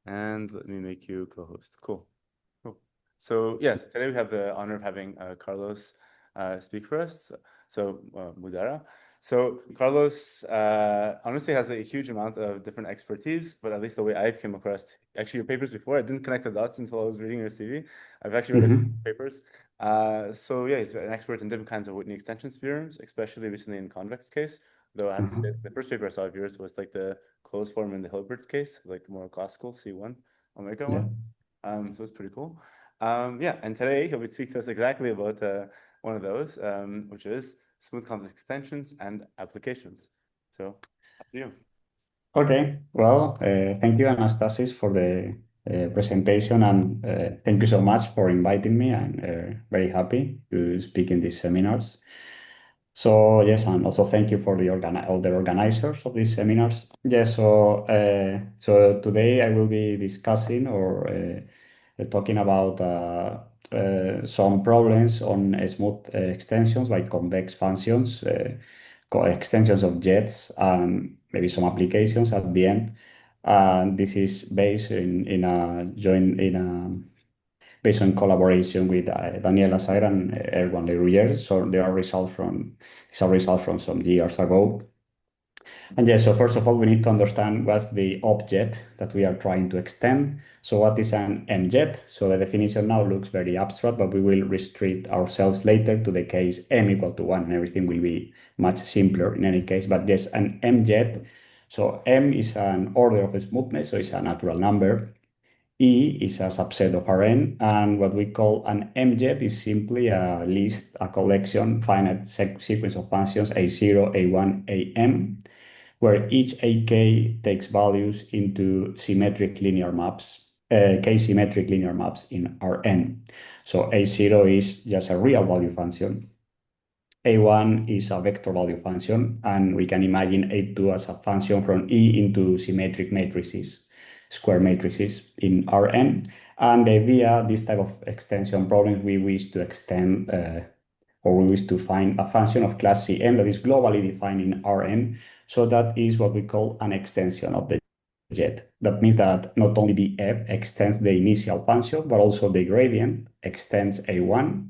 And let me make you co-host. Cool. Cool. So yes, today we have the honor of having Carlos speak for us. So Mudarra. So Carlos honestly has a huge amount of different expertise, but at least the way I've come across actually your papers before, I didn't connect the dots until I was reading your CV. I've actually read a couple of papers. So yeah, he's an expert in different kinds of Whitney extension theorems, especially recently in convex case. Though I have to say, the first paper I saw of yours was like the closed form in the Hilbert case, like the more classical C1 omega Yeah. one. So it's pretty cool. Yeah, and today he'll be speaking to us exactly about one of those, which is smooth convex extensions and applications. So, up to you. Okay. Well, thank you, Anastasis, for the presentation, and thank you so much for inviting me. I'm very happy to speak in these seminars. So yes, and also thank you for all the organizers of these seminars. Yes, so today I will be discussing or talking about some problems on smooth extensions like convex functions, extensions of jets, and maybe some applications at the end. And this is based in a joint in a based on collaboration with Daniel Azagra and Erwan Gruyer. So there are results from these are results from some years ago. And yeah, so first of all, we need to understand what's the object that we are trying to extend. So what is an MJet? So the definition now looks very abstract, but we will restrict ourselves later to the case m equal to 1, and everything will be much simpler in any case. But yes, an MJet. So m is an order of smoothness, so it's a natural number. E is a subset of Rn, and what we call an MJet is simply a list, a collection, finite sequence of functions A0, A1, Am, where each AK takes values into symmetric linear maps, k-symmetric linear maps in Rn. So A0 is just a real value function. A1 is a vector value function, and we can imagine A2 as a function from E into symmetric matrices, square matrices in Rn. And the idea, this type of extension problems, we wish to extend or we wish to find a function of class Cm that is globally defined in Rn. So that is what we call an extension of the jet. That means that not only the f extends the initial function, but also the gradient extends A1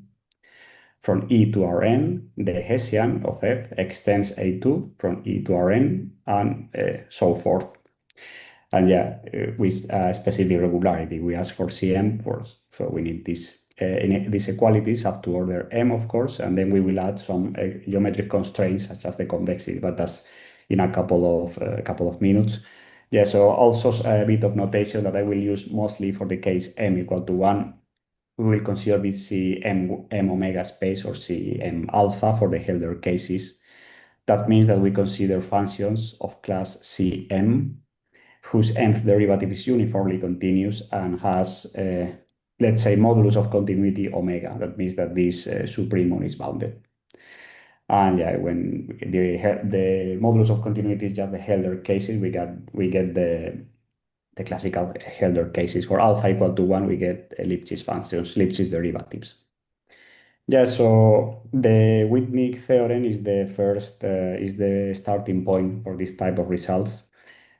from E to Rn. The Hessian of f extends A2 from E to Rn, and so forth. And yeah, with specific regularity, we ask for Cm first. So we need these equalities up to order m, of course, and then we will add some geometric constraints such as the convexity, but that's in a couple of minutes. Yeah, so also a bit of notation that I will use mostly for the case m equal to 1. We will consider this Cm m omega space or Cm alpha for the Hilbert cases. That means that we consider functions of class Cm whose nth derivative is uniformly continuous and has, let's say, modulus of continuity omega. That means that this supremum is bounded. And yeah, when the modulus of continuity is just the Hilbert cases, we get the classical Hilbert cases. For alpha equal to 1, we get Lipschitz functions, Lipschitz derivatives. Yeah, so the Whitney theorem is is the starting point for this type of results.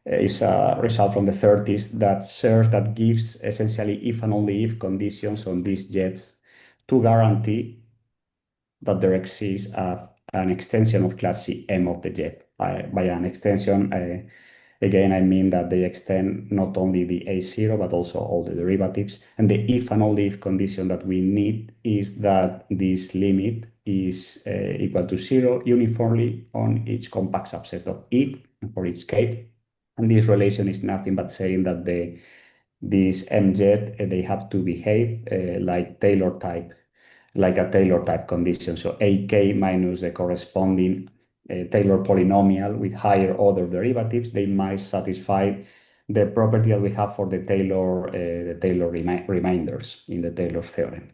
Is a result from the 30s that gives essentially if and only if conditions on these jets to guarantee that there exists an extension of class Cm of the jet. By an extension, again, I mean that they extend not only the A0, but also all the derivatives. And the if and only if condition that we need is that this limit is equal to 0 uniformly on each compact subset of E for each K. And this relation is nothing but saying that these MZ, they have to behave like Taylor type, like a Taylor type condition. So AK minus the corresponding Taylor polynomial with higher order derivatives, they might satisfy the property that we have for the Taylor reminders in the Taylor theorem.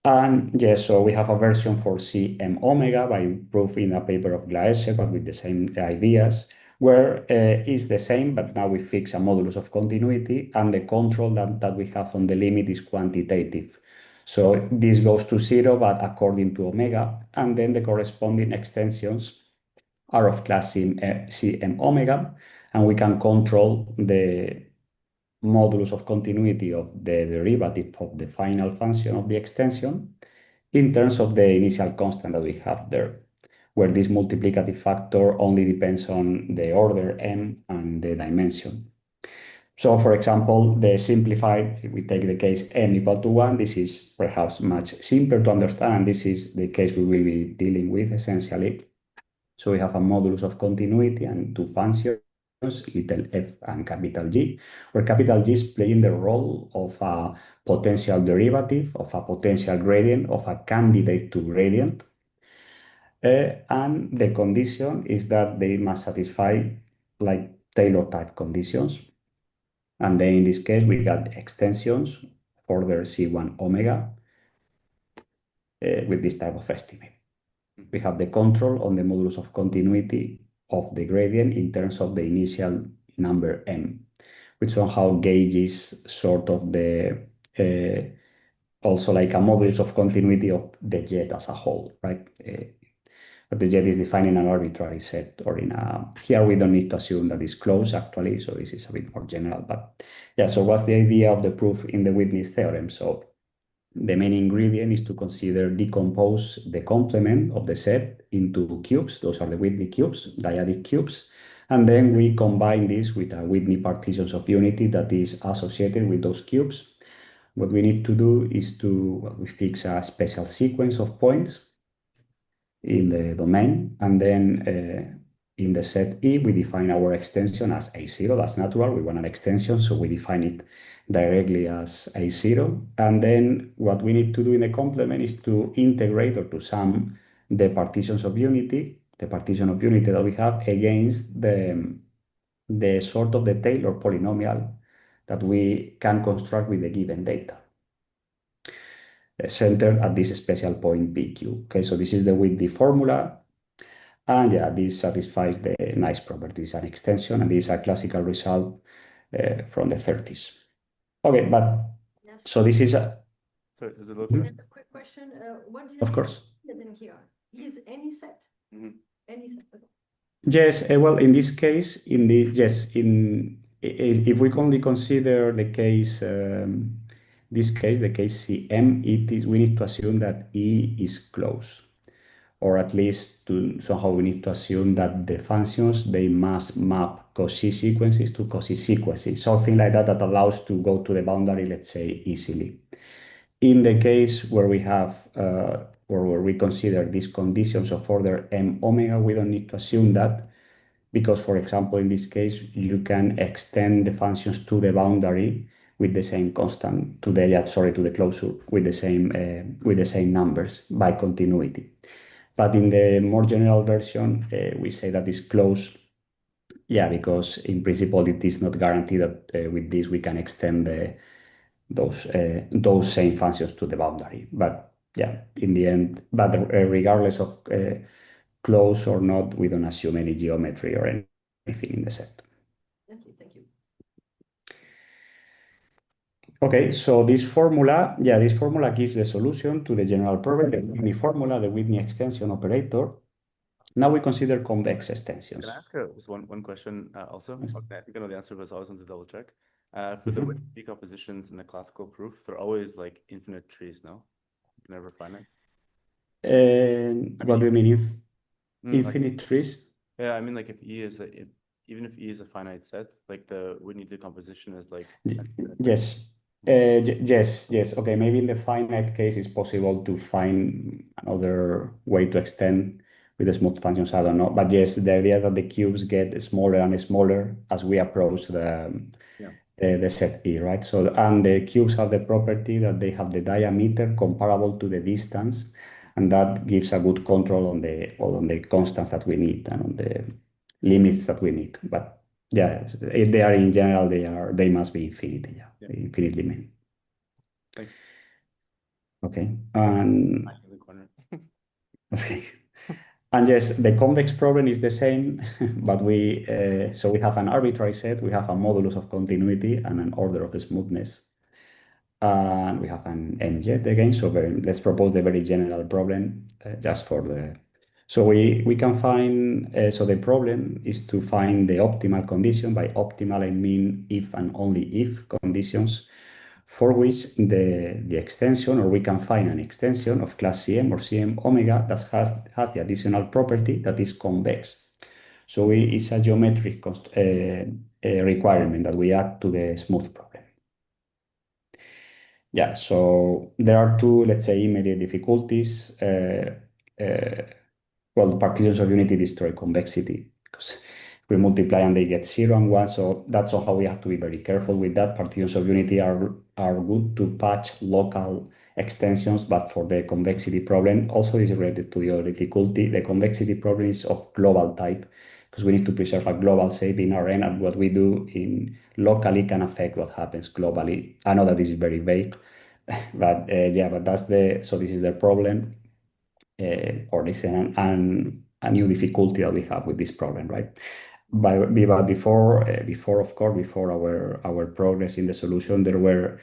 And yes, so we have a version for Cm omega by proof in a paper of Glaese, but with the same ideas, where it's the same, but now we fix a modulus of continuity, and the control that we have on the limit is quantitative. So this goes to 0, but according to omega, and then the corresponding extensions are of class Cm omega, and we can control modulus of continuity of the derivative of the final function of the extension in terms of the initial constant that we have there, where this multiplicative factor only depends on the order m and the dimension. So for example, the simplified, if we take the case m equal to 1, this is perhaps much simpler to understand, and this is the case we will be dealing with essentially. So we have a modulus of continuity and two functions, little f and capital G, where capital G is playing the role of a potential derivative, of a potential gradient, of a candidate to gradient. And the condition is that they must satisfy like Taylor type conditions. And then in this case, we got extensions for the C1 omega with this type of estimate. We have the control on the modulus of continuity of the gradient in terms of the initial number m, which somehow gauges sort of the also like a modulus of continuity of the jet as a whole, right? But the jet is defined in an arbitrary set or in a, here we don't need to assume that it's closed actually, so this is a bit more general, but yeah, so what's the idea of the proof in the Whitney's theorem? So the main ingredient is to decompose the complement of the set into cubes. Those are the Whitney cubes, dyadic cubes. And then we combine this with a Whitney partitions of unity that is associated with those cubes. What we need to do is we fix a special sequence of points in the domain, and then in the set E, we define our extension as A0. That's natural. We want an extension, so we define it directly as A0. And then what we need to do in the complement is to integrate or to sum the partitions of unity, the partition of unity that we have against the sort of the Taylor polynomial that we can construct with the given data centered at this special point PQ. Okay, so this is the Whitney formula. And yeah, this satisfies the nice properties and extension, and this is a classical result from the 30s. Okay, but Yes. so this is a, Sorry, is it okay? And a quick question, what do you of course. see in here? Is any set? Mhm. Any set? Yes, well, in this case, if we only consider the case, this case, the case CM, we need to assume that E is closed, or at least somehow we need to assume that the functions, they must map Cauchy sequences to Cauchy sequences, something like that that allows to go to the boundary, let's say, easily. In the case where we have, or where we consider these conditions of order m omega, we don't need to assume that, because, for example, in this case, you can extend the functions to the boundary with the same constant, to the closure with the same numbers by continuity. But in the more general version, we say that it's closed, yeah, because in principle it is not guaranteed that with this we can extend those same functions to the boundary. But yeah, in the end, but regardless of close or not, we don't assume any geometry or anything in the set. Okay, thank you. Okay, so this formula gives the solution to the general problem, the Whitney formula, the Whitney extension operator. Now we consider convex extensions. Can I ask just one question also? Yes. Okay, I think I know the answer, but I always want to double check. For the Whitney decompositions in the classical proof, they're always like infinite trees, no? Never finite. What do you mean if Like, infinite trees? yeah, I mean like if E is even if E is a finite set, like the Whitney decomposition is like Yes. Yes. Okay, maybe in the finite case, it's possible to find another way to extend with the smooth functions. I don't know. But yes, the idea is that the cubes get smaller and smaller as we approach the set E, right? So, and the cubes have the property that they have the diameter comparable to the distance, and that gives a good control on the constants that we need and on the limits that we need. But yeah, if they are in general, they must be infinite. Yeah. Infinitely many. Thanks. Okay, and In the corner. okay. And yes, the convex problem is the same, but so we have an arbitrary set, we have a modulus of continuity and an order of smoothness, and we have an MZ again. So let's propose the very general problem just for So we can find, so the problem is to find the optimal condition. By optimal, I mean if and only if conditions for which the extension, or we can find an extension of class Cm or Cm omega that has the additional property that is convex. So it's a geometric requirement that we add to the smooth problem. Yeah, so there are two, let's say, immediate difficulties. Well, the partitions of unity destroy convexity because we multiply and they get 0 and 1. So that's how we have to be very careful with that. Partitions of unity are good to patch local extensions, but for the convexity problem, also is related to the other difficulty. The convexity problem is of global type because we need to preserve a global shape in Rn, and what we do in locally can affect what happens globally. I know that this is very vague, but yeah, but so this is the problem, or this is a new difficulty that we have with this problem, right? But before, of course, before our progress in the solution, there were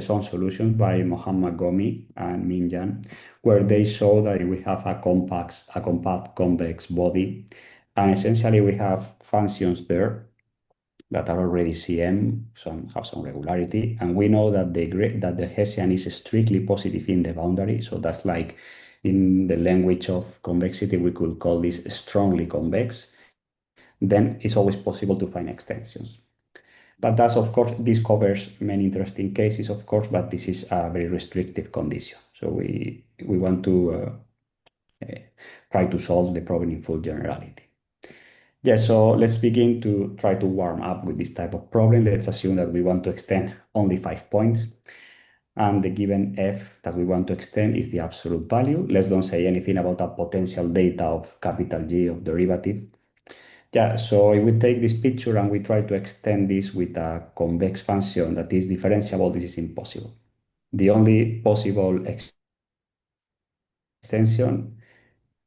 some solutions by Mohammad Gomi and Minjan, where they show that we have a compact convex body, and essentially we have functions there that are already Cm, have some regularity, and we know that the Hessian is strictly positive in the boundary. So that's like in the language of convexity, we could call this strongly convex. Then it's always possible to find extensions. But that's, of course, this covers many interesting cases, of course, but this is a very restrictive condition. So we want to try to solve the problem in full generality. Yeah, so let's begin to try to warm up with this type of problem. Let's assume that we want to extend only 5 points, and the given f that we want to extend is the absolute value. Let's don't say anything about a potential data of capital G of derivative. Yeah, so if we take this picture and we try to extend this with a convex function that is differentiable, this is impossible. The only possible extension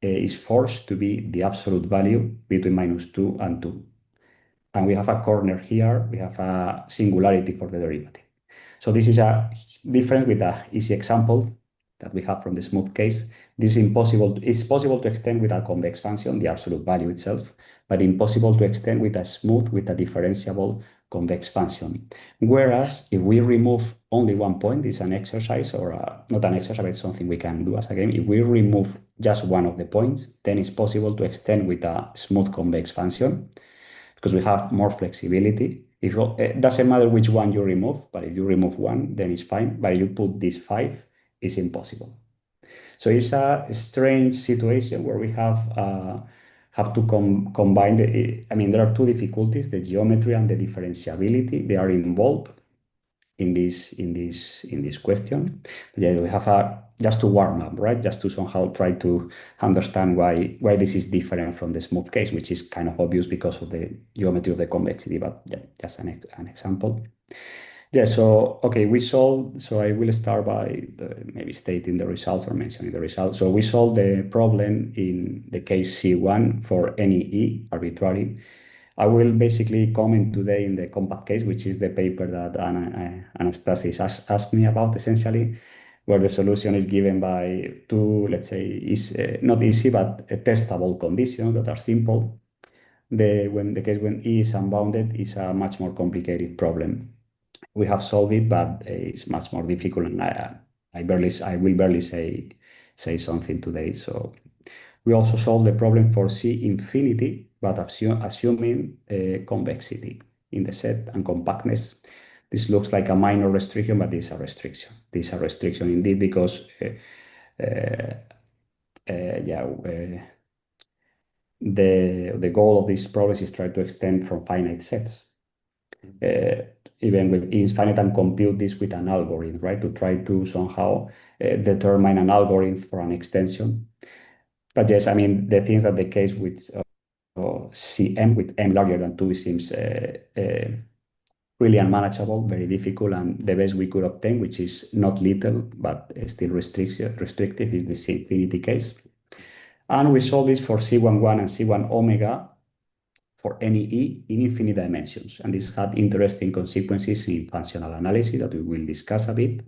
is forced to be the absolute value between -2 and 2. And we have a corner here, we have a singularity for the derivative. So this is a difference with the easy example that we have from the smooth case. This is impossible. It's possible to extend with a convex function, the absolute value itself, but impossible to extend with a smooth, with a differentiable convex function. Whereas if we remove only 1 point, it's an exercise, or not an exercise, but it's something we can do as a game. If we remove just one of the points, then it's possible to extend with a smooth convex function, because we have more flexibility. It doesn't matter which one you remove, but if you remove one, then it's fine. But if you put these 5, it's impossible. So it's a strange situation where we have to combine I mean, there are two difficulties: the geometry and the differentiability. They are involved in this question. Yeah, we have just to warm up, right? Just to somehow try to understand why this is different from the smooth case, which is kind of obvious because of the geometry of the convexity, but yeah, just an example. Yeah, so okay, we solved. So I will start by maybe stating the results or mentioning the results. So we solved the problem in the case C1 for any E arbitrary. I will basically comment today in the compact case, which is the paper that Anastasis asked me about, essentially, where the solution is given by two, let's say, not easy, but testable conditions that are simple. The case when E is unbounded is a much more complicated problem. We have solved it, but it's much more difficult, and I will barely say something today. So we also solved the problem for C infinity, but assuming convexity in the set and compactness. This looks like a minor restriction, but this is a restriction. This is a restriction indeed, because the goal of this problem is try to extend from finite sets. Even with infinite, and compute this with an algorithm, right? To try to somehow determine an algorithm for an extension. But yes, I mean, the things that the case with Cm with m larger than 2 seems really unmanageable, very difficult, and the best we could obtain, which is not little, but still restrictive, is the C infinity case. And we solve this for C11 and C1 omega for any E in infinite dimensions. And this had interesting consequences in functional analysis that we will discuss a bit.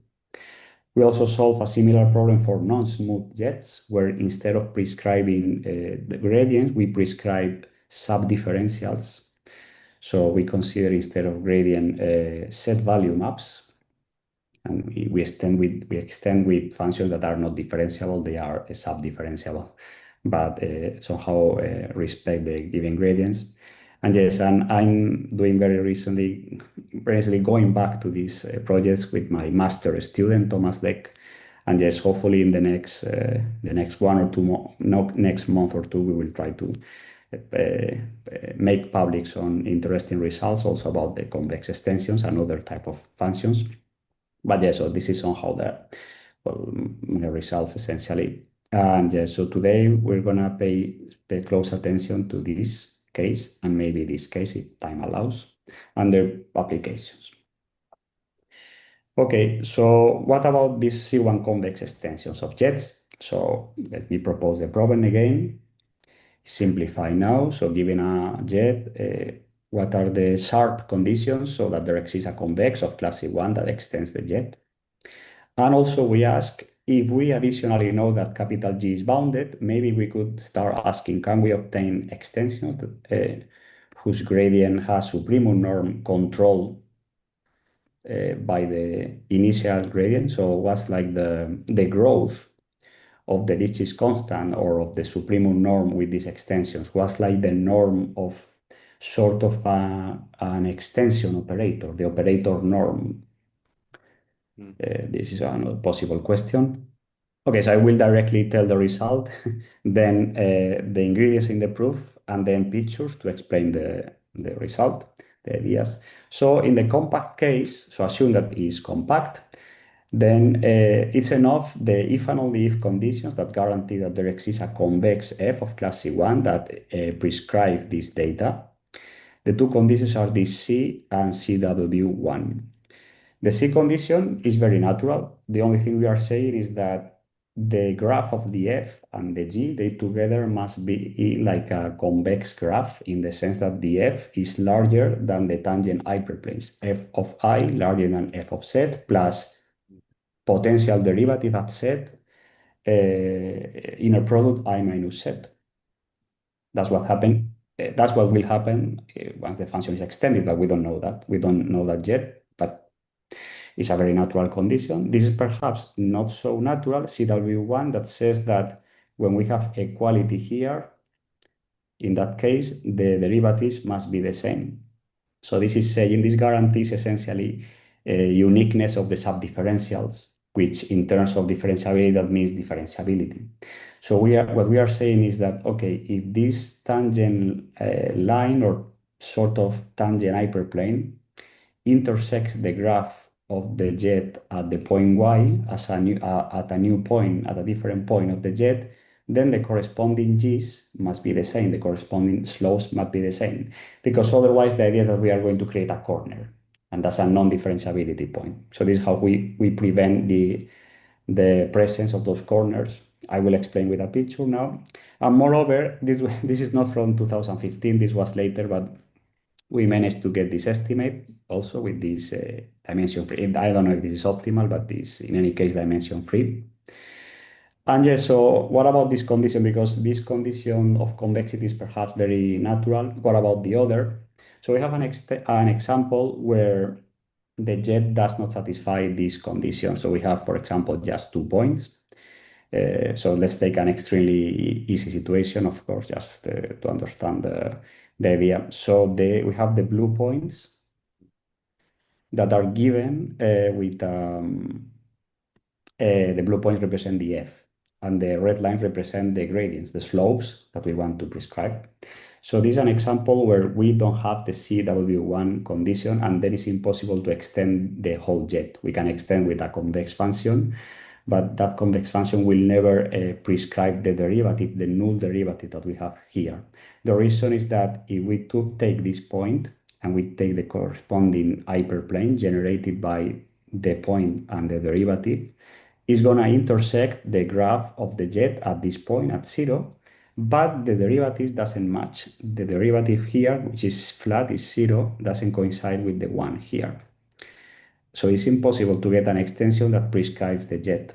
We also solve a similar problem for non-smooth jets, where instead of prescribing the gradients, we prescribe subdifferentials. So we consider instead of gradient set value maps, and we extend with functions that are not differentiable; they are subdifferentiable, but somehow respect the given gradients. And yes, and I'm doing very recently going back to these projects with my master student Thomas Deck. And yes, hopefully in the next 1 or 2 next month or two, we will try to make public some interesting results also about the convex extensions and other type of functions. But yeah, so this is somehow my results essentially. And yeah, so today we're gonna pay close attention to this case and maybe this case if time allows under applications. Okay, so what about these C1 convex extensions of jets? So let me propose the problem again. Simplify now. So given a jet, what are the sharp conditions so that there exists a convex of class C1 that extends the jet? And also we ask if we additionally know that capital G is bounded, maybe we could start asking, can we obtain extensions that, whose gradient has supremum norm controlled by the initial gradient? So what's like the growth of the Lipschitz constant or of the supremum norm with these extensions? What's like the norm of sort of an extension operator, the operator norm? This is another possible question. Okay, so I will directly tell the result, then the ingredients in the proof, and then pictures to explain the result, the ideas. So in the compact case, so assume that it is compact, then it's enough the if and only if conditions that guarantee that there exists a convex F of class C1 that prescribe this data. The two conditions are this C and CW1. The C condition is very natural. The only thing we are saying is that the graph of the F and the G, they together must be like a convex graph in the sense that the F is larger than the tangent hyperplanes. F of I larger than F of Z plus potential derivative at Z, inner product I minus Z. That's what happened. That's what will happen once the function is extended, but we don't know that. We don't know that yet, but it's a very natural condition. This is perhaps not so natural, CW1, that says that when we have equality here, in that case, the derivatives must be the same. So this is saying this guarantees essentially uniqueness of the subdifferentials, which in terms of differentiability, that means differentiability. So what we are saying is that, okay, if this tangent line or sort of tangent hyperplane intersects the graph of the jet at the point y as at a new point, at a different point of the jet, then the corresponding g's must be the same, the corresponding slopes must be the same, because otherwise the idea is that we are going to create a corner, and that's a non-differentiability point. So this is how we prevent the presence of those corners. I will explain with a picture now. And moreover, this is not from 2015, this was later, but we managed to get this estimate also with this dimension free. I don't know if this is optimal, but this, in any case, dimension free. And yes, so what about this condition? Because this condition of convexity is perhaps very natural. What about the other? So we have an example where the jet does not satisfy this condition. So we have, for example, just 2 points. So let's take an extremely easy situation, of course, just to understand the idea. So we have the blue points that are given with the blue points represent the F, and the red lines represent the gradients, the slopes that we want to prescribe. So this is an example where we don't have the CW1 condition, and then it's impossible to extend the whole jet. We can extend with a convex function, but that convex function will never prescribe the derivative, the null derivative that we have here. The reason is that if we take this point and we take the corresponding hyperplane generated by the point and the derivative, is going to intersect the graph of the jet at this point at 0, but the derivative doesn't match. The derivative here, which is flat, is 0, doesn't coincide with the one here. So it's impossible to get an extension that prescribes the jet.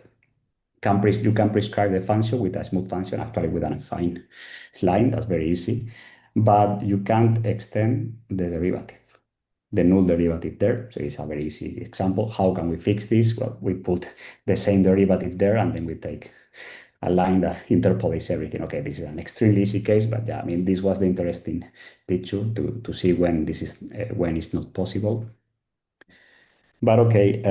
You can prescribe the function with a smooth function, actually with an affine line, that's very easy, but you can't extend the derivative, the null derivative there. So it's a very easy example. How can we fix this? Well, we put the same derivative there and then we take a line that interpolates everything. Okay, this is an extremely easy case, but yeah, I mean, this was the interesting picture to see when this is when it's not possible. But okay,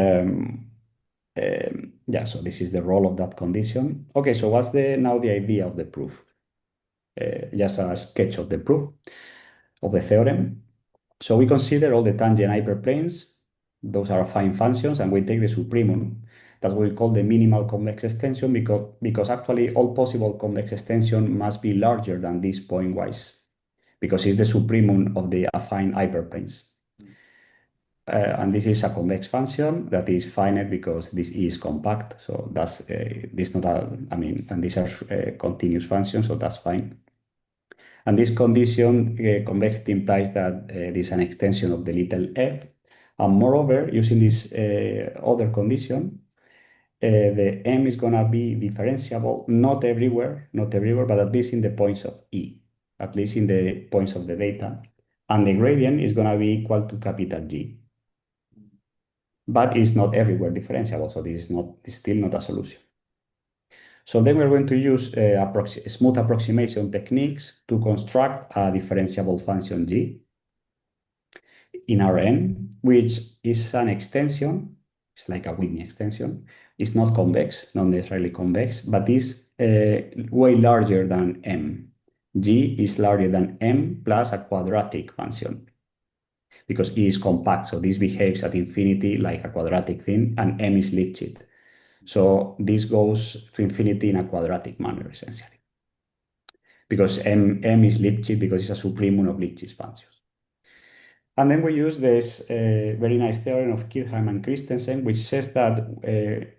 yeah, so this is the role of that condition. Okay, so what's now the idea of the proof? Just a sketch of the proof of the theorem. So we consider all the tangent hyperplanes. Those are affine functions, and we take the supremum. That's what we call the minimal convex extension because actually all possible convex extension must be larger than this pointwise because it's the supremum of the affine hyperplanes. And this is a convex function that is finite because this is compact. So that's this not a, I mean, and these are continuous functions, so that's fine. And this condition, convexity implies that this is an extension of the little f. And moreover, using this other condition, the m is going to be differentiable, not everywhere, but at least in the points of E, at least in the points of the data. And the gradient is going to be equal to capital G. But it's not everywhere differentiable, so this is still not a solution. So then we're going to use smooth approximation techniques to construct a differentiable function g in Rn, which is an extension. It's like a Whitney extension. It's not convex, not necessarily convex, but is way larger than m. G is larger than m plus a quadratic function because E is compact, so this behaves at infinity like a quadratic thing, and m is Lipschitz. So this goes to infinity in a quadratic manner, essentially. Because m is Lipschitz because it's a supremum of Lipschitz functions. And then we use this very nice theorem of Kirszbraun and Christensen, which says that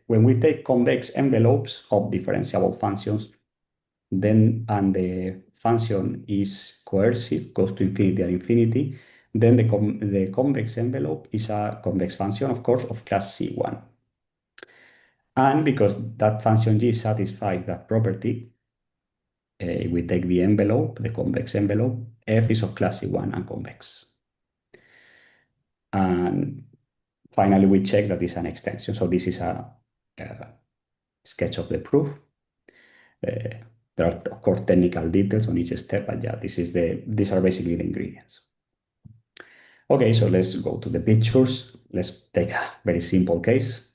when we take convex envelopes of differentiable functions, then and the function is coercive, goes to infinity and infinity, then the convex envelope is a convex function, of course, of class C1. And because that function G satisfies that property, we take the envelope, the convex envelope, F is of class C1 and convex. And finally, we check that it's an extension. So this is a sketch of the proof. There are, of course, technical details on each step, but yeah, these are basically the ingredients. Okay, so let's go to the pictures. Let's take a very simple case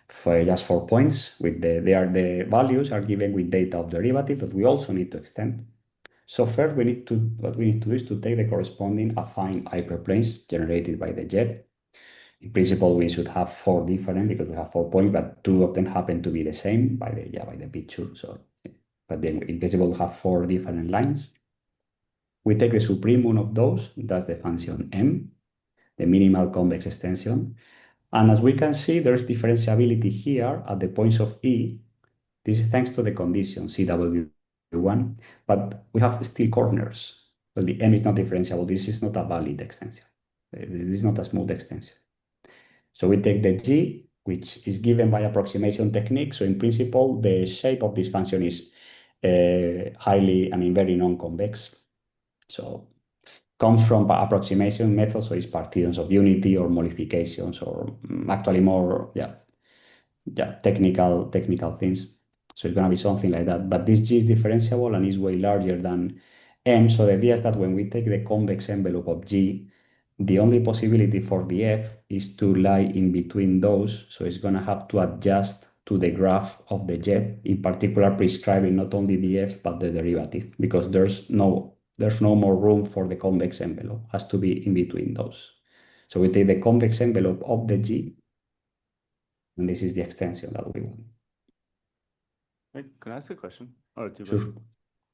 for just 4 points. The values are given with data of derivative that we also need to extend. So first, what we need to do is to take the corresponding affine hyperplanes generated by the jet. In principle, we should have 4 different because we have 4 points, but 2 of them happen to be the same by the picture. So, but then in principle, we have 4 different lines. We take the supremum of those, that's the function m, the minimal convex extension. And as we can see, there's differentiability here at the points of E. This is thanks to the condition CW1, but we have still corners. So the m is not differentiable. This is not a valid extension. This is not a smooth extension. So we take the g, which is given by approximation technique. So in principle, the shape of this function is very non-convex. So comes from approximation method, so it's partitions of unity or modifications or actually more, technical things. So it's going to be something like that. But this G is differentiable and is way larger than M. So the idea is that when we take the convex envelope of G, the only possibility for the F is to lie in between those. So it's going to have to adjust to the graph of the jet, in particular prescribing not only the F, but the derivative, because there's no more room for the convex envelope. It has to be in between those. So we take the convex envelope of the G, and this is the extension that we want. Wait, can I ask a question? Or two Sure.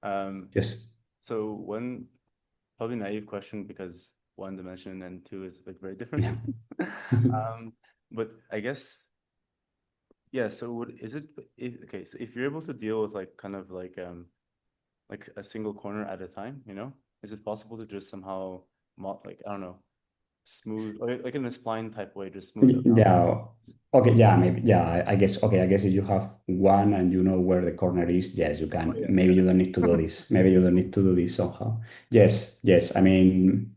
questions? Yes. So one probably naive question because 1 dimension and 2 is like very different. But I guess, yeah. So okay? So if you're able to deal with like kind of like a single corner at a time, is it possible to just somehow I don't know, smooth, like in a spline type way, just smooth it out. Yeah. Okay. Yeah. Maybe. Yeah. I guess. Okay. I guess if you have one and you know where the corner is, yes, you can. Oh, yeah, Maybe yeah. you don't need to do this. Maybe you don't need to do this somehow. Yes. Yes. I mean,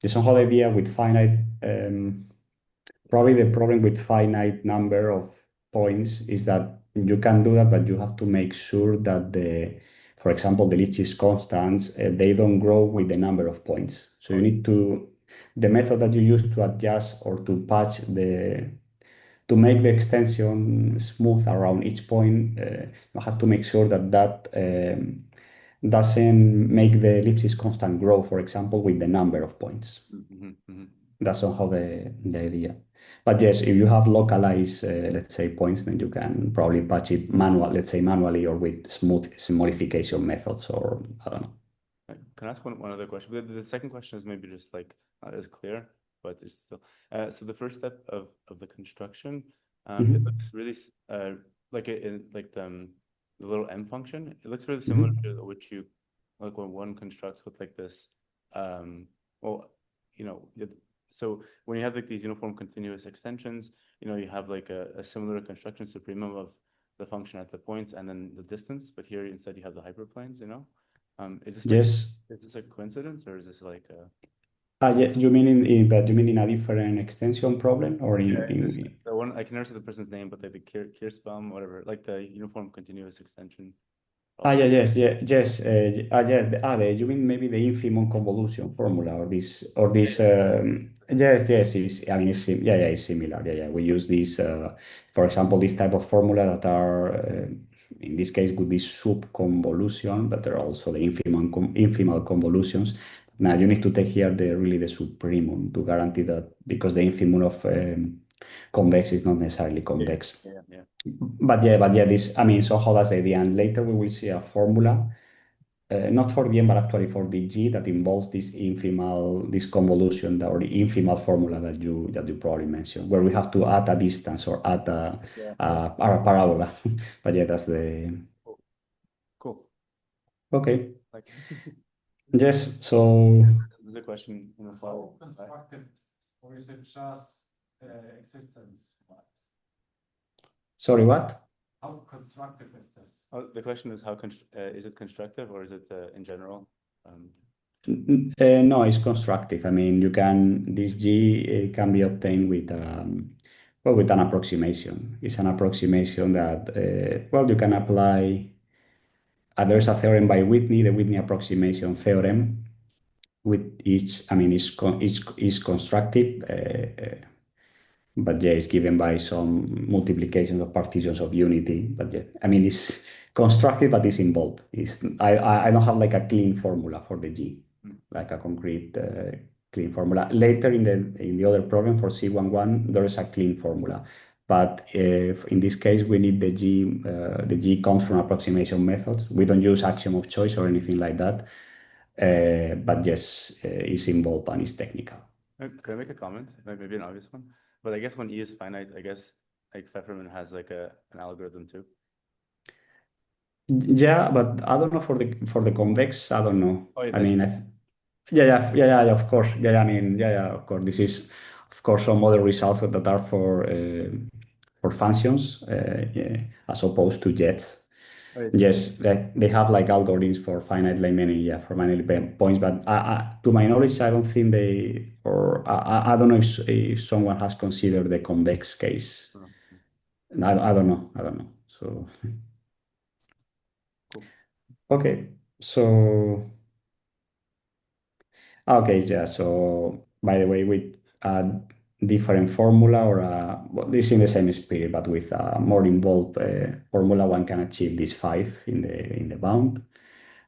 the somehow idea with finite. Probably the problem with finite number of points is that you can do that, but you have to make sure that for example, the Lipschitz constants, they don't grow with the number of points. So Oh, you yeah. need the method that you use to adjust or to patch to make the extension smooth around each point, you have to make sure that doesn't make the Lipschitz constant grow, for example, with the number of points. That's somehow the idea. But yes, if you have localized, let's say, points, then you can probably patch it let's say manually or with smooth modification methods, or I don't know. Can I ask one other question? The second question is maybe just like not as clear, but it's still. So the first step of the construction, it looks really like like the little m function. It looks really similar to which you like when one constructs with like this. Well, you know, so when you have like these uniform continuous extensions, you know, you have like a similar construction supremum of the function at the points and then the distance. But here instead you have the hyperplanes. You know. Is this like Yes. is this a coincidence or is this like a Yeah, you mean but you mean in a different extension problem or the one I can never say the person's name, but like the Kirszbraun, whatever, like the uniform continuous extension problem. You mean maybe the infimum convolution formula or Yeah, this, I mean, it's similar. Yeah. We use this, for example, this type of formula that are, in this case, would be subconvolution, but there are also the infimal convolutions. Now, you need to take here really the supremum to guarantee that, because the infimum of convex is not necessarily convex. yeah. But yeah, this, I mean, so how does the idea? And later we will see a formula, not for the M, but actually for the G, that involves this convolution, or the infimal formula that you probably mentioned, where we have to add a distance or add a parabola. But yeah, that's the. Cool. Okay. Thanks. Yes. So. There's a question in the How follow. constructive, or is it just existence? Sorry, what? How constructive is this? Oh, the question is how is it constructive or is it in general? No, it's constructive. I mean, this G can be obtained with with an approximation. It's an approximation that you can apply. There's a theorem by Whitney, the Whitney approximation theorem, with each. I mean, is constructive. But yeah, it's given by some multiplications of partitions of unity. But yeah, I mean, it's constructive, but it's involved. I don't have like a clean formula for the G, like a concrete clean formula. Later in the other problem for C11, there is a clean formula. But if in this case we need the G, comes from approximation methods. We don't use axiom of choice or anything like that. But yes, it's involved and it's technical. Can I make a comment? Maybe an obvious one, but I guess when E is finite, I guess like Pfefferman has like an algorithm too. Yeah, but I don't know for the convex. I don't know. Oh, yeah, I mean, yeah, of course. Yeah, I mean, yeah, of course. This is, of course, some other results that are for functions, yeah, as opposed to jets. Oh, yeah. Yes, they have like algorithms for finite many, yeah, for many points. But to my knowledge, I don't think I don't know if someone has considered the convex case. Oh, I don't know. I don't know. So. cool. Okay, so yeah. So by the way, with a different formula or well, this in the same spirit, but with a more involved formula, one can achieve this 5 in the bound.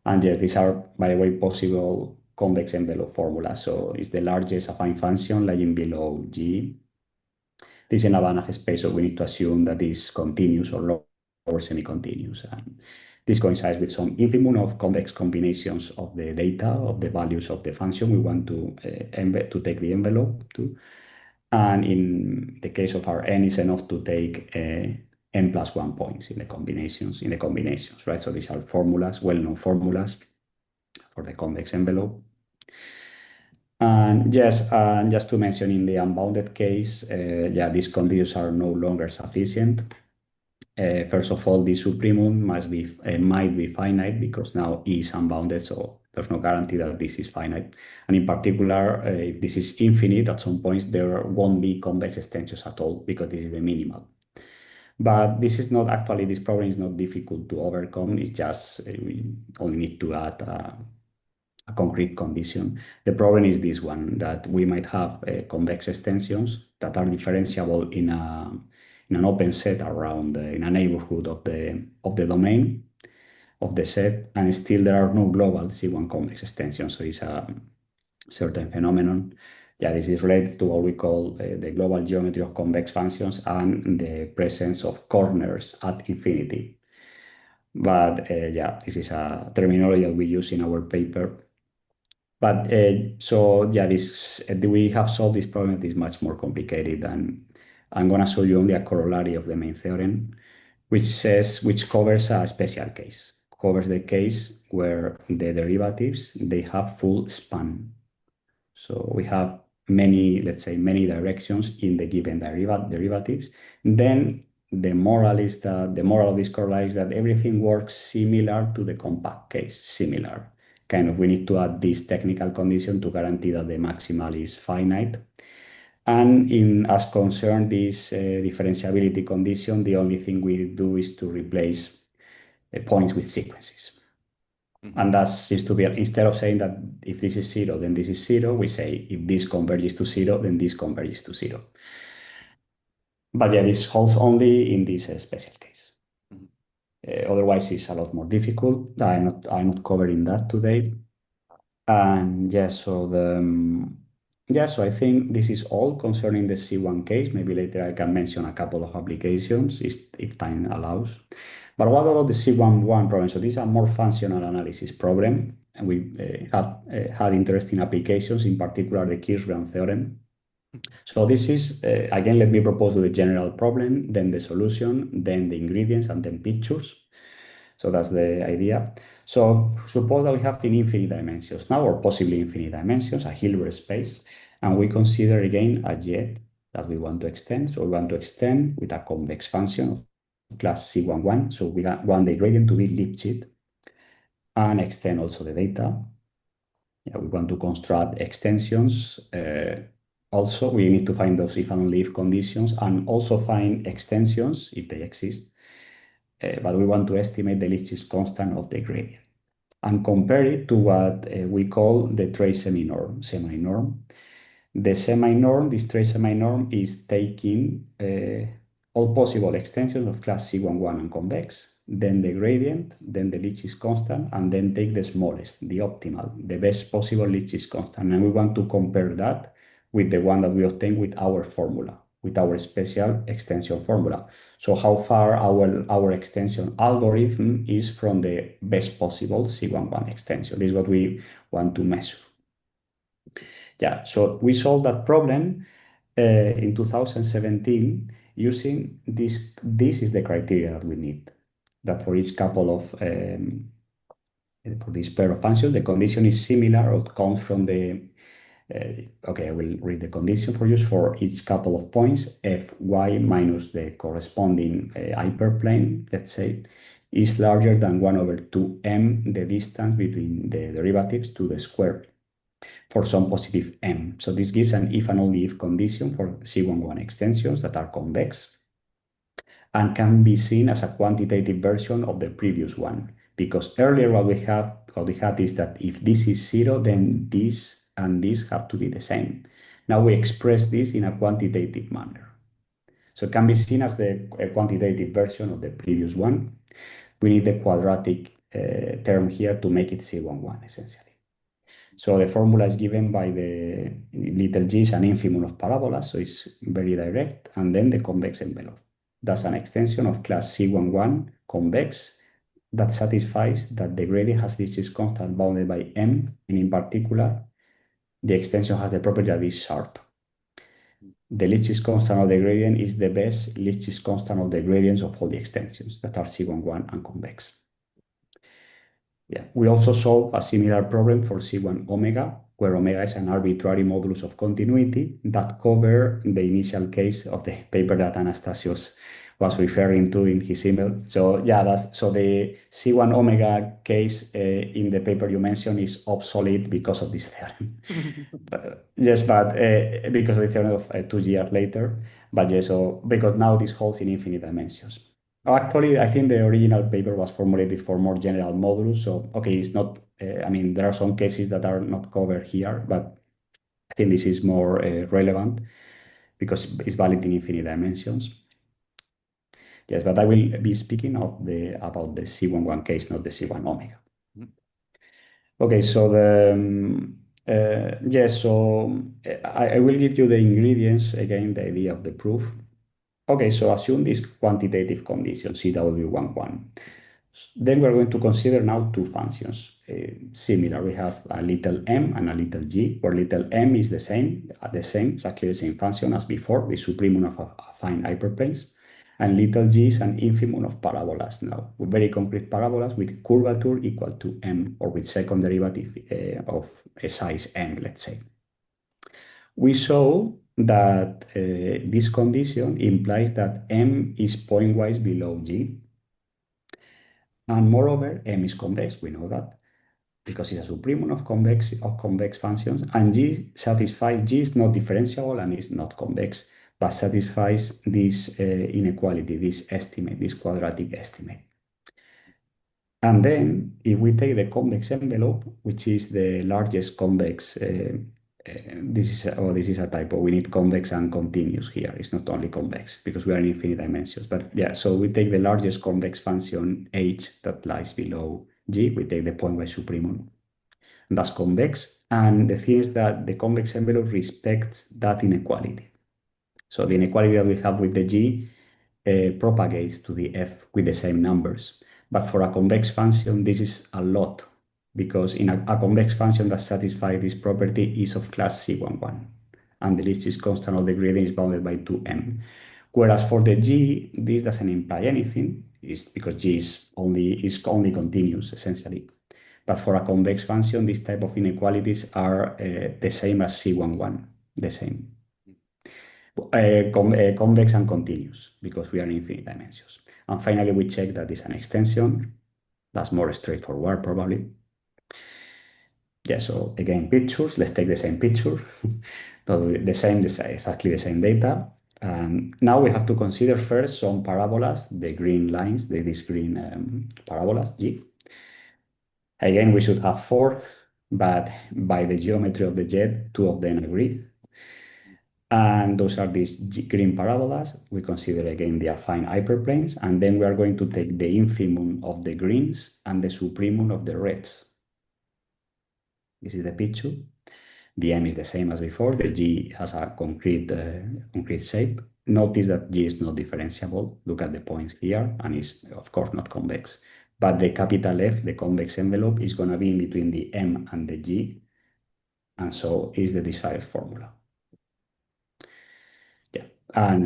And yes, these are, by the way, possible convex envelope formulas. So it's the largest affine function lying below G. This is in a Banach space, so we need to assume that is continuous or lower semi-continuous. And this coincides with some infimum of convex combinations of the data, of the values of the function we want to take the envelope to. And in the case of our n is enough to take n plus 1 points in the combinations, right? So these are formulas, well-known formulas for the convex envelope. And yes, and just to mention in the unbounded case, yeah, these conditions are no longer sufficient. First of all, the supremum might be finite because now E is unbounded, so there's no guarantee that this is finite. And in particular, if this is infinite, at some points there won't be convex extensions at all because this is the minimal. But this is not actually, this problem is not difficult to overcome. It's just we only need to add a concrete condition. The problem is this one, that we might have convex extensions that are differentiable in an open set around in a neighborhood of the domain of the set, and still there are no global C1 convex extensions. So it's a certain phenomenon. Yeah, this is related to what we call the global geometry of convex functions and the presence of corners at infinity. But yeah, this is a terminology that we use in our paper. But so yeah, we have solved this problem. It is much more complicated, and I'm gonna show you only a corollary of the main theorem, which covers a special case, covers the case where the derivatives they have full span. So we have many, let's say, many directions in the given derivatives. Then the moral of this corollary is that everything works similar to the compact case, similar. Kind of, we need to add this technical condition to guarantee that the maximal is finite. And as concern this differentiability condition, the only thing we do is to replace points with sequences. And that seems to be, instead of saying that if this is 0, then this is 0, we say if this converges to 0, then this converges to 0. But yeah, this holds only in this special case. Otherwise, it's a lot more difficult. I'm not covering that today. And yeah, so so I think this is all concerning the C1 case. Maybe later I can mention a couple of applications if time allows. But what about the C11 problem? So this is a more functional analysis problem, and we have had interesting applications, in particular the Kirszbraun theorem. So this is, again, let me propose the general problem, then the solution, then the ingredients, and then pictures. So that's the idea. So suppose that we have in infinite dimensions now, or possibly infinite dimensions, a Hilbert space, and we consider again a jet that we want to extend. So we want to extend with a convex function of class C11. So we want the gradient to be Lipschitz and extend also the data. Yeah, we want to construct extensions. Also, we need to find those if and only if conditions and also find extensions if they exist. But we want to estimate the Lipschitz constant of the gradient and compare it to what we call the trace semi-norm. The semi-norm, this trace semi-norm is taking all possible extensions of class C11 and convex, then the gradient, then the Lipschitz constant, and then take the smallest, the optimal, the best possible Lipschitz constant. And we want to compare that with the one that we obtain with our formula, with our special extension formula. So how far our extension algorithm is from the best possible C11 extension. This is what we want to measure. Yeah, so we solved that problem in 2017 using this. This is the criteria that we need. That for each couple of, for this pair of functions, the condition is similar or comes from the, okay, I will read the condition for you for each couple of points. Fy minus the corresponding hyperplane, let's say, is larger than 1/2m, the distance between the derivatives to the square for some positive m. So this gives an if and only if condition for C11 extensions that are convex and can be seen as a quantitative version of the previous one. Because earlier what we had is that if this is 0, then this and this have to be the same. Now we express this in a quantitative manner. So it can be seen as the quantitative version of the previous one. We need the quadratic term here to make it C11 essentially. So the formula is given by the little g is an infimum of parabolas, so it's very direct, and then the convex envelope. That's an extension of class C11 convex that satisfies that the gradient has Lipschitz constant bounded by m, and in particular, the extension has the property that is sharp. The Lipschitz constant of the gradient is the best Lipschitz constant of the gradients of all the extensions that are C11 and convex. Yeah, we also solve a similar problem for C1 omega where omega is an arbitrary modulus of continuity that cover the initial case of the paper that Anastasios was referring to in his email. So yeah, so the C1 omega case in the paper you mentioned is obsolete because of this theorem. Yes, but because of the theorem of 2 years later. But yes, so because now this holds in infinite dimensions. Actually, I think the original paper was formulated for more general modulus. So, okay, it's not, I mean, there are some cases that are not covered here, but I think this is more relevant because it's valid in infinite dimensions. Yes, but I will be speaking about the C11 case, not the C1 omega. Okay, so yes, so I will give you the ingredients, again, the idea of the proof. Okay, so assume this quantitative condition, CW11. Then we're going to consider now two functions. Similar, we have a little m and a little g, where little m is the same, exactly the same function as before, the supremum of affine hyperplanes, and little g is an infimum of parabolas now, with very concrete parabolas with curvature equal to m, or with second derivative of a size m, let's say. We saw that this condition implies that m is pointwise below g, and moreover, m is convex, we know that, because it's a supremum of convex functions, and g is not differentiable and is not convex, but satisfies this inequality, this estimate, this quadratic estimate. And then, if we take the convex envelope, which is the largest convex, this is a typo. We need convex and continuous here. It's not only convex because we are in infinite dimensions. But yeah, so we take the largest convex function h that lies below g. We take the pointwise supremum. That's convex. And the thing is that the convex envelope respects that inequality. So the inequality that we have with the g propagates to the f with the same numbers. But for a convex function, this is a lot, because in a convex function that satisfies this property is of class C11, and the Lipschitz constant of the gradient is bounded by 2m. Whereas for the g, this doesn't imply anything, because g is only continuous, essentially. But for a convex function, this type of inequalities are the same as C11, the same. Convex and continuous, because we are in infinite dimensions. And finally, we check that it's an extension. That's more straightforward, probably. Yeah, so again, pictures. Let's take the same picture. Exactly the same data. And now we have to consider first some parabolas, the green lines, these green parabolas, G. Again, we should have 4, but by the geometry of the jet, 2 of them agree. And those are these green parabolas. We consider again the affine hyperplanes, and then we are going to take the infimum of the greens and the supremum of the reds. This is the picture. The m is the same as before. The g has a concrete shape. Notice that g is not differentiable. Look at the points here, and is of course not convex. But the capital F, the convex envelope, is going to be in between the m and the g, and so is the desired formula. Yeah, and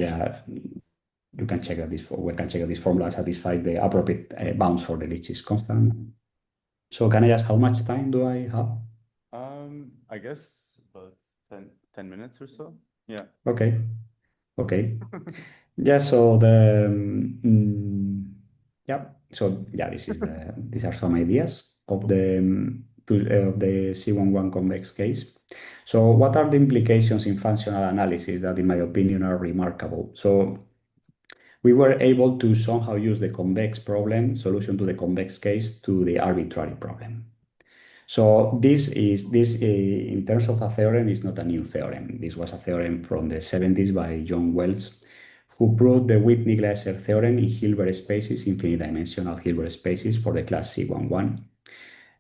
you can check that we can check that this formula satisfies the appropriate bounds for the Lipschitz constant. So can I ask how much time do I have? I guess about 10 minutes or so. Yeah. Okay. Yeah. So these are some ideas of the C11 convex case. So what are the implications in functional analysis that, in my opinion, are remarkable? So we were able to somehow use the convex problem, solution to the convex case, to the arbitrary problem. So this in terms of a theorem, is not a new theorem. This was a theorem from the 70s by John Wells, who proved the Whitney-Glaser theorem in Hilbert spaces, infinite dimensional Hilbert spaces for the class C11.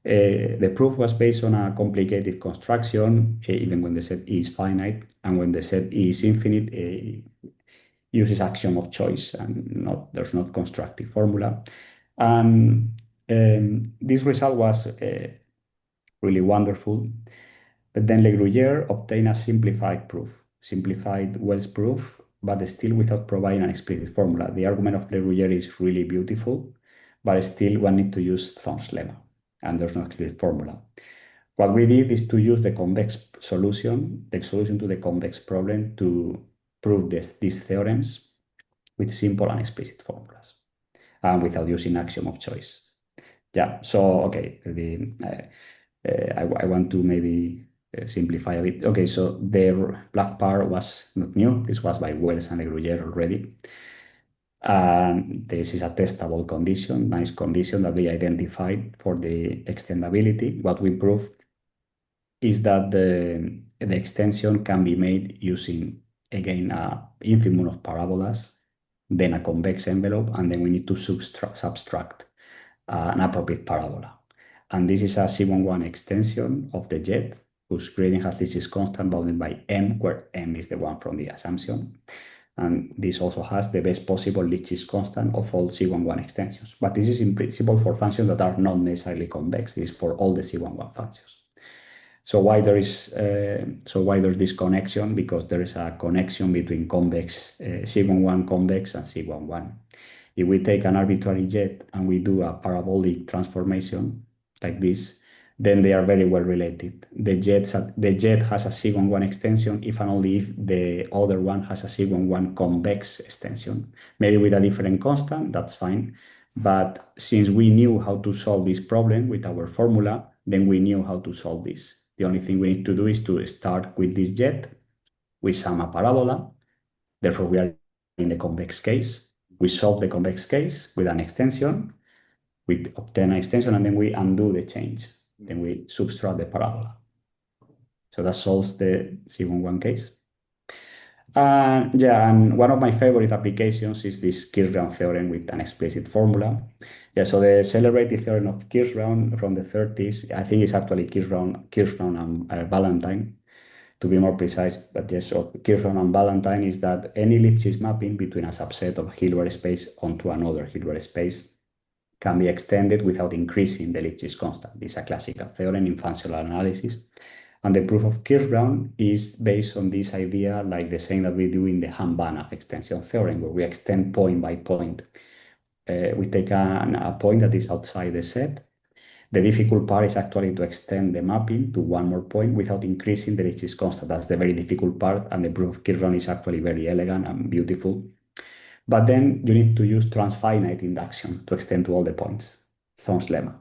The proof was based on a complicated construction, even when the set is finite, and when the set is infinite, uses axiom of choice, and there's not constructive formula. And this result was really wonderful. But then Le Gruyer obtained a simplified proof, simplified Wells proof, but still without providing an explicit formula. The argument of Le Gruyer is really beautiful, but still one need to use Thom's lemma, and there's no explicit formula. What we did is to use the convex solution, the solution to the convex problem, to prove these theorems with simple and explicit formulas and without using axiom of choice. Yeah, so okay, I want to maybe simplify a bit. Okay, so the black part was not new. This was by Wells and Gruyer already. And this is a testable condition, nice condition that we identified for the extendability. What we proved is that the extension can be made using, again, an infimum of parabolas, then a convex envelope, and then we need to subtract an appropriate parabola. And this is a C11 extension of the jet, whose gradient has Lipschitz constant bounded by m, where m is the one from the assumption. And this also has the best possible Lipschitz constant of all C11 extensions. But this is in principle for functions that are not necessarily convex. This is for all the C11 functions. So why there's this connection? Because there is a connection between convex C11 convex and C11. If we take an arbitrary jet and we do a parabolic transformation like this, then they are very well related. The jet has a C11 extension if and only if the other one has a C11 convex extension. Maybe with a different constant, that's fine. But since we knew how to solve this problem with our formula, then we knew how to solve this. The only thing we need to do is to start with this jet, we sum a parabola, therefore we are in the convex case. We solve the convex case with an extension, we obtain an extension, and then we undo the change. Then we subtract the parabola. So that solves the C11 case. And one of my favorite applications is this Kirszbraun theorem with an explicit formula. Yeah, so the celebrated theorem of Kirszbraun from the 30s, I think it's actually Kirszbraun and Valentine, to be more precise, but yes, so Kirszbraun and Valentine is that any Lipschitz mapping between a subset of Hilbert space onto another Hilbert space can be extended without increasing the Lipschitz constant. This is a classical theorem in functional analysis. And the proof of Kirszbraun is based on this idea, like the same that we do in the Banach extension theorem, where we extend point by point. We take a point that is outside the set. The difficult part is actually to extend the mapping to one more point without increasing the Lipschitz constant. That's the very difficult part, and the proof of Kirszbraun is actually very elegant and beautiful. But then you need to use transfinite induction to extend to all the points. Thorne's lemma.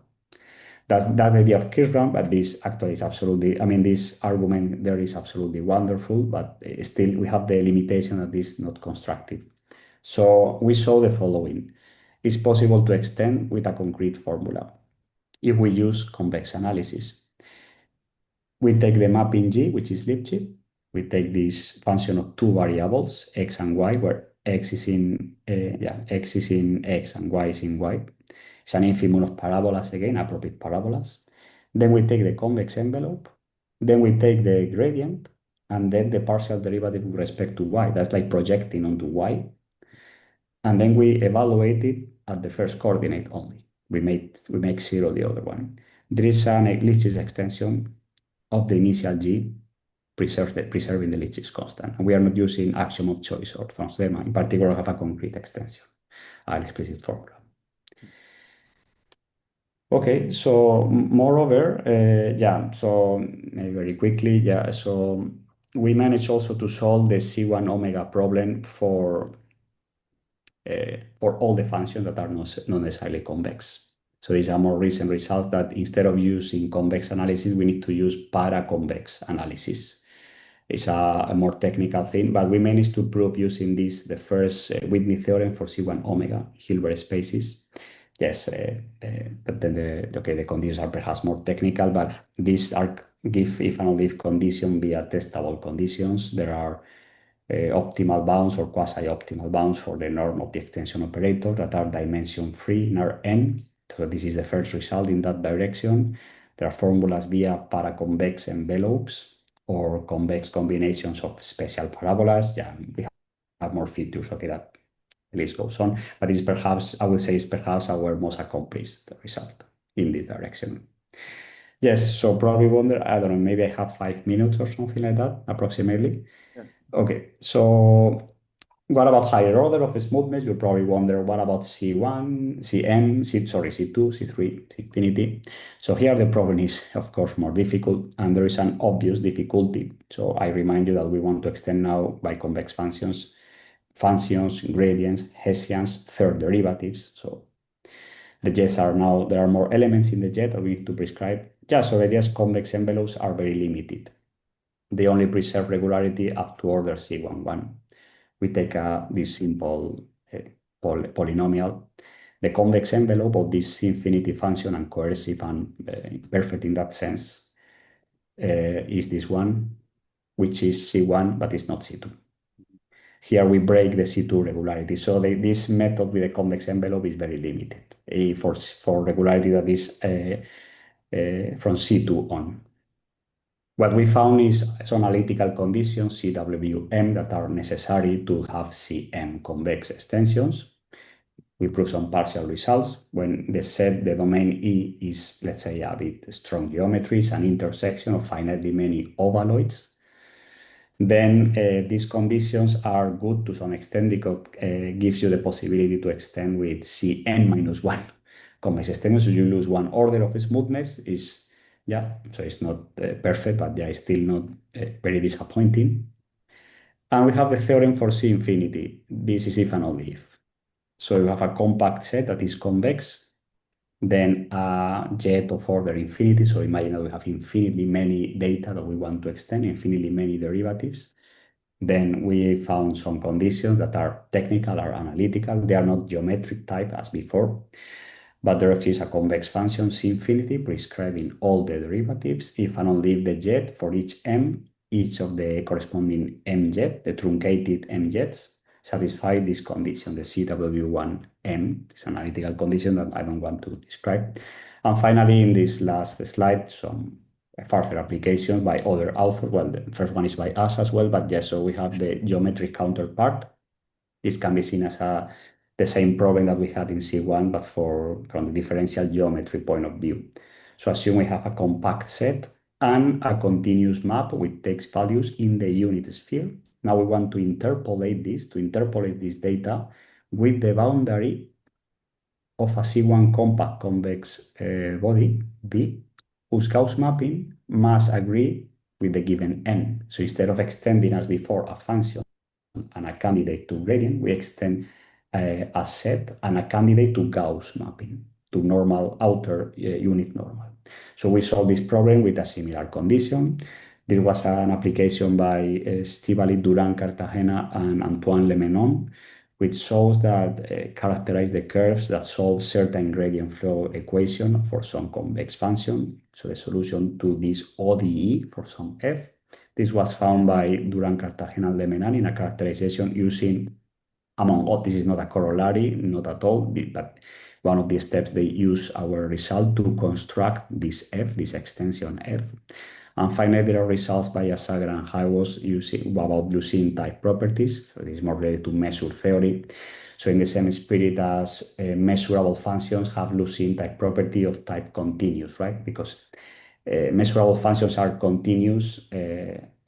That's the idea of Kirszbraun, but this actually is absolutely, I mean, this argument there is absolutely wonderful, but still we have the limitation that this is not constructive. So we saw the following. It's possible to extend with a concrete formula if we use convex analysis. We take the mapping G, which is Lipschitz. We take this function of two variables, x and y, where x is in x and y is in y. It's an infimum of parabolas again, appropriate parabolas. Then we take the convex envelope. Then we take the gradient, and then the partial derivative with respect to y. That's like projecting onto y. And then we evaluate it at the first coordinate only. We make zero the other one. There is an Lipschitz extension of the initial G, preserving the Lipschitz constant. And we are not using axiom of choice or Thorne's lemma. In particular, I have a concrete extension, an explicit formula. Okay, so moreover, so maybe very quickly, so we managed also to solve the C1 omega problem for all the functions that are not necessarily convex. So these are more recent results that instead of using convex analysis, we need to use paraconvex analysis. It's a more technical thing, but we managed to prove using this, the first Whitney theorem for C1 omega Hilbert spaces. Yes, but then the conditions are perhaps more technical, but these are if and only if conditions via testable conditions. There are optimal bounds or quasi-optimal bounds for the norm of the extension operator that are dimension free in Rn. So this is the first result in that direction. There are formulas via paraconvex envelopes or convex combinations of special parabolas. Yeah, we have more features. Okay, that the list goes on, but it's perhaps, I would say, it's perhaps our most accomplished result in this direction. Yes, so probably wonder, I don't know, maybe I have 5 minutes or something like that, approximately. Yeah. Okay, so What about higher order of smoothness? You probably wonder, what about C1, Cm, C2, C3, C infinity? So here the problem is, of course, more difficult, and there is an obvious difficulty. So I remind you that we want to extend now by convex functions, gradients, Hessians, third derivatives. So the jets are now, there are more elements in the jet that we need to prescribe. Yeah, so the idea is convex envelopes are very limited. They only preserve regularity up to order C11. We take this simple polynomial. The convex envelope of this infinity function and coercive and perfect in that sense is this one, which is C1, but it's not C2. Here we break the C2 regularity. So this method with the convex envelope is very limited for regularity that is from C2 on. What we found is some analytical conditions, CWM, that are necessary to have CM convex extensions. We prove some partial results when the domain E is, let's say, a bit strong geometry, it's an intersection of finitely many ovaloids. Then these conditions are good to some extent because gives you the possibility to extend with Cn minus 1 convex extension. So you lose one order of smoothness is, yeah, so it's not perfect, but yeah, it's still not very disappointing. And we have the theorem for C infinity. This is if and only if. So you have a compact set that is convex, then a jet of order infinity. So imagine that we have infinitely many data that we want to extend, infinitely many derivatives. Then we found some conditions that are technical or analytical. They are not geometric type as before, but there exists a convex function C infinity prescribing all the derivatives if and only if the jet for each m, each of the corresponding m jet, the truncated m jets, satisfy this condition, the CW1M. It's an analytical condition that I don't want to describe. And finally, in this last slide, some further applications by other authors. Well, the first one is by us as well, but yes, so we have the geometric counterpart. This can be seen as the same problem that we had in C1, but from the differential geometry point of view. So assume we have a compact set and a continuous map with text values in the unit sphere. Now we want to interpolate this data with the boundary of a C1 compact convex body B, whose Gauss mapping must agree with the given n. So instead of extending as before a function and a candidate to gradient, we extend a set and a candidate to Gauss mapping, to normal outer unit normal. So we solve this problem with a similar condition. There was an application by Estíbaliz Durán Cartagena and Antoine Lemenon, which shows that characterize the curves that solve certain gradient flow equation for some convex function. So the solution to this ODE for some f. This was found by Durán Cartagena and Lemenon in a characterization using, among all, this is not a corollary, not at all, but one of the steps they use our result to construct this f, this extension f. And finally, there are results by Azagra and Hywos using about Lucene type properties. So this is more related to measure theory. So in the same spirit as measurable functions have Lucene type property of type continuous, right? Because measurable functions are continuous,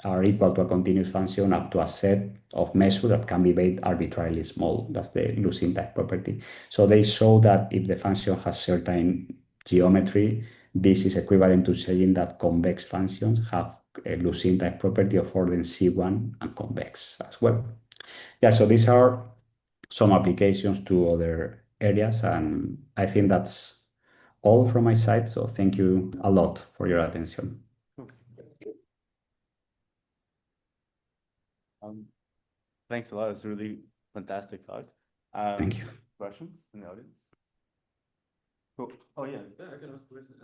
are equal to a continuous function up to a set of measure that can be made arbitrarily small. That's the Lucene type property. So they show that if the function has certain geometry, this is equivalent to saying that convex functions have a Lucene type property of order C1 and convex as well. Yeah, so these are some applications to other areas, and I think that's all from my side. So thank you a lot for your attention. Thanks a lot. It's a really fantastic talk. Thank you. Questions in the audience? Cool. Oh yeah. Yeah, I can ask a question.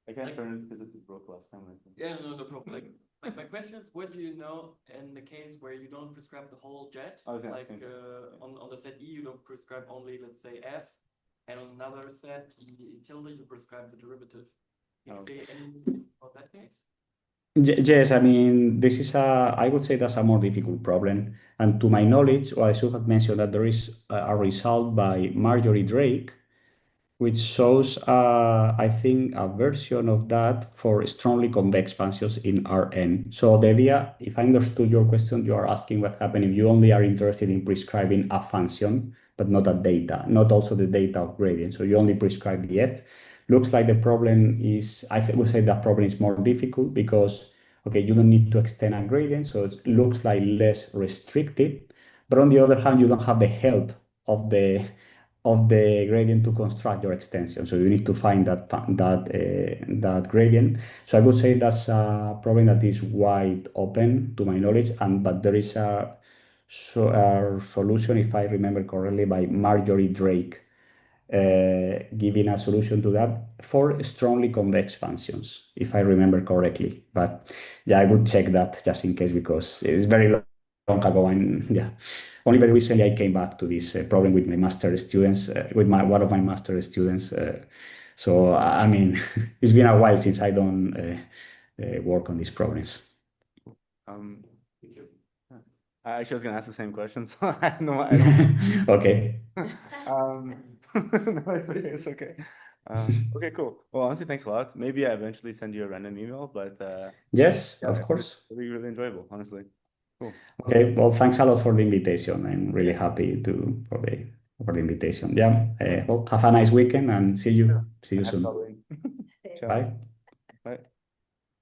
I can't turn it because it broke last time. I think. Yeah, no problem. My question is, what do you know in the case where you don't prescribe the whole jet? I was gonna Like say. on the set E, you don't prescribe only, let's say, F, and on another set E tilde, you prescribe the derivative. Can you say anything about that case? Yes, I mean, I would say that's a more difficult problem. And to my knowledge, well, I should have mentioned that there is a result by Marjorie Drake which shows, I think, a version of that for strongly convex functions in Rn. So the idea, if I understood your question, you are asking what happens if you only are interested in prescribing a function, but not a data, not also the data of gradient. So you only prescribe the f. Looks like the problem is, would say that problem is more difficult because, okay, you don't need to extend a gradient, so it looks like less restricted. But on the other hand, you don't have the help of the gradient to construct your extension. So you need to find that gradient. So I would say that's a problem that is wide open to my knowledge, but there is a solution, if I remember correctly, by Marjorie Drake, giving a solution to that for strongly convex functions, if I remember correctly. But yeah, I would check that just in case because it's very long ago, and yeah, only very recently I came back to this problem with my master students, with one of my master students. So I mean, it's been a while since I don't work on these problems. Thank you. I actually was gonna ask the same question, so I don't. Okay. No, it's okay. It's okay. Okay, cool. Well, honestly, thanks a lot. Maybe I eventually send you a random email, but Yes, yeah, of course. it'll be really enjoyable, honestly. Cool. Okay, well, thanks a lot for the invitation. I'm really happy for the invitation. Yeah, well, have a nice weekend and see you Happy soon. Halloween. Ciao. Bye. Bye.